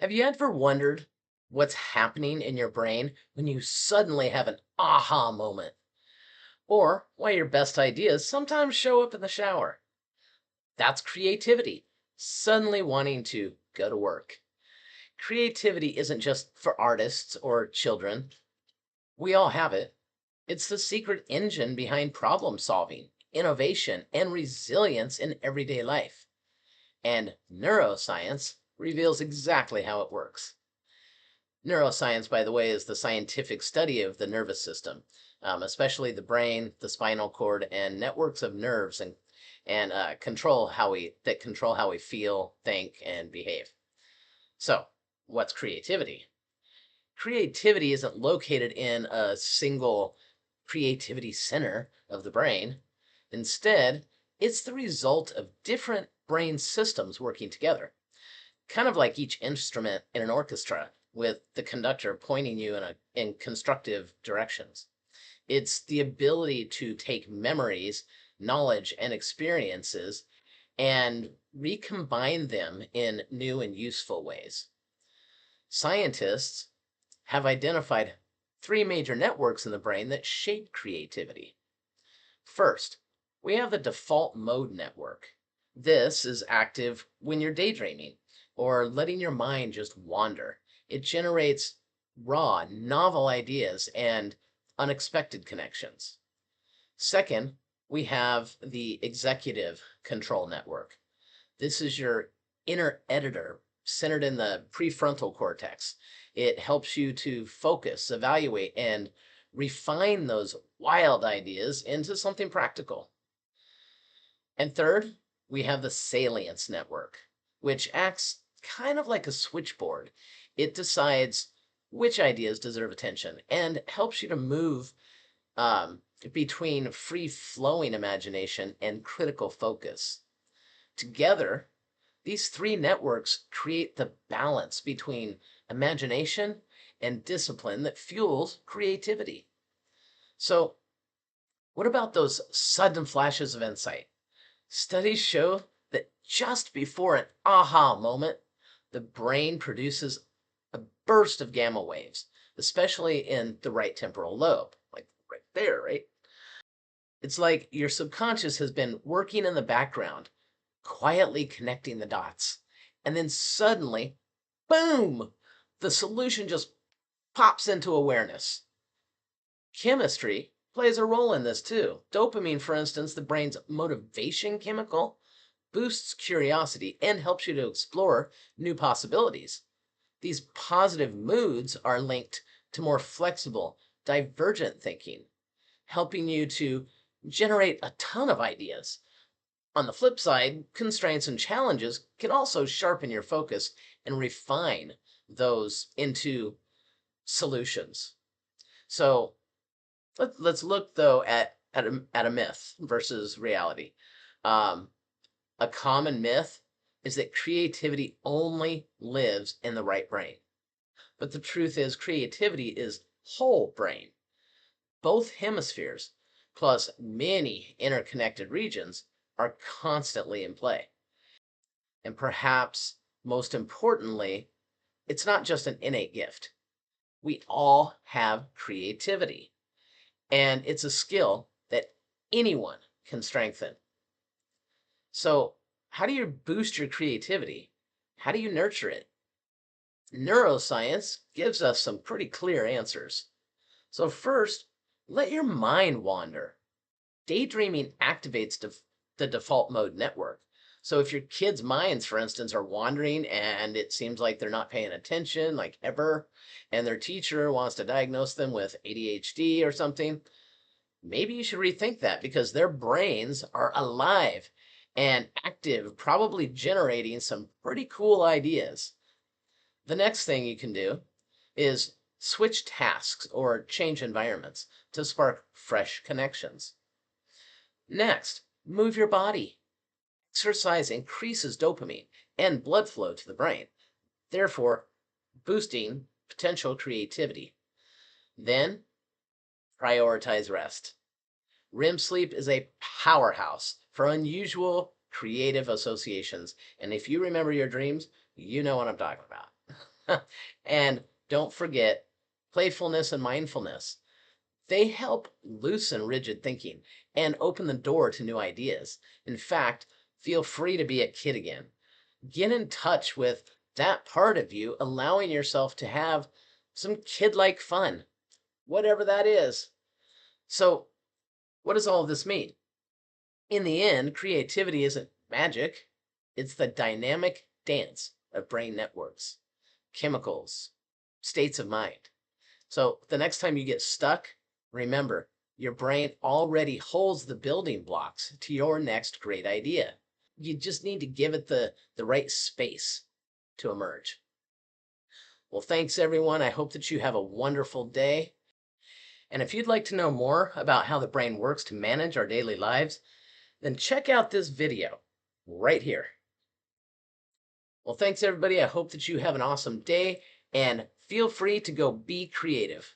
Have you ever wondered what's happening in your brain when you suddenly have an aha moment? Or why your best ideas sometimes show up in the shower? That's creativity, suddenly wanting to go to work. Creativity isn't just for artists or children. We all have it. It's the secret engine behind problem solving, innovation, and resilience in everyday life. And neuroscience reveals exactly how it works. Neuroscience, by the way, is the scientific study of the nervous system, especially the brain, the spinal cord, and networks of nerves and control how we feel, think, and behave. So, what's creativity? Creativity isn't located in a single creativity center of the brain. Instead, it's the result of different brain systems working together, kind of like each instrument in an orchestra with the conductor pointing you in constructive directions. It's the ability to take memories, knowledge, and experiences and recombine them in new and useful ways. Scientists have identified three major networks in the brain that shape creativity. First, we have the default mode network. This is active when you're daydreaming or letting your mind just wander. It generates raw, novel ideas and unexpected connections. Second, we have the executive control network. This is your inner editor centered in the prefrontal cortex. It helps you to focus, evaluate, and refine those wild ideas into something practical. And third, we have the salience network, which acts kind of like a switchboard. It decides which ideas deserve attention and helps you to move between free flowing imagination and critical focus. Together, these three networks create the balance between imagination and discipline that fuels creativity. So, what about those sudden flashes of insight? Studies show that just before an aha moment, the brain produces a burst of gamma waves, especially in the right temporal lobe, like right there, right? It's like your subconscious has been working in the background, quietly connecting the dots. And then suddenly, boom, the solution just pops into awareness. Chemistry plays a role in this too. Dopamine, for instance, the brain's motivation chemical, boosts curiosity and helps you to explore new possibilities. These positive moods are linked to more flexible, divergent thinking, helping you to generate a ton of ideas. On the flip side, constraints and challenges can also sharpen your focus and refine those into solutions. So let's look though at a myth versus reality. Um, a common myth is that creativity only lives in the right brain. But the truth is, creativity is whole brain. Both hemispheres, plus many interconnected regions, are constantly in play. And perhaps most importantly, it's not just an innate gift. We all have creativity, and it's a skill that anyone can strengthen. So, how do you boost your creativity? How do you nurture it? Neuroscience gives us some pretty clear answers. So, first, let your mind wander. Daydreaming activates the default mode network. So if your kids' minds, for instance, are wandering and it seems like they're not paying attention, like ever, and their teacher wants to diagnose them with ADHD or something, maybe you should rethink that because their brains are alive and active, probably generating some pretty cool ideas. The next thing you can do is switch tasks or change environments to spark fresh connections. Next, move your body. Exercise increases dopamine and blood flow to the brain, therefore boosting potential creativity. Then, prioritize rest. REM sleep is a powerhouse for unusual creative associations. And if you remember your dreams, you know what I'm talking about. And don't forget playfulness and mindfulness. They help loosen rigid thinking and open the door to new ideas. In fact, feel free to be a kid again. Get in touch with that part of you, allowing yourself to have some kid like fun, whatever that is. So, what does all of this mean? In the end, creativity isn't magic, it's the dynamic dance of brain networks, chemicals, states of mind. So, the next time you get stuck, remember your brain already holds the building blocks to your next great idea. You just need to give it the right space to emerge. Well, thanks everyone. I hope that you have a wonderful day. And if you'd like to know more about how the brain works to manage our daily lives, then check out this video right here. Well, thanks everybody. I hope that you have an awesome day and feel free to go be creative.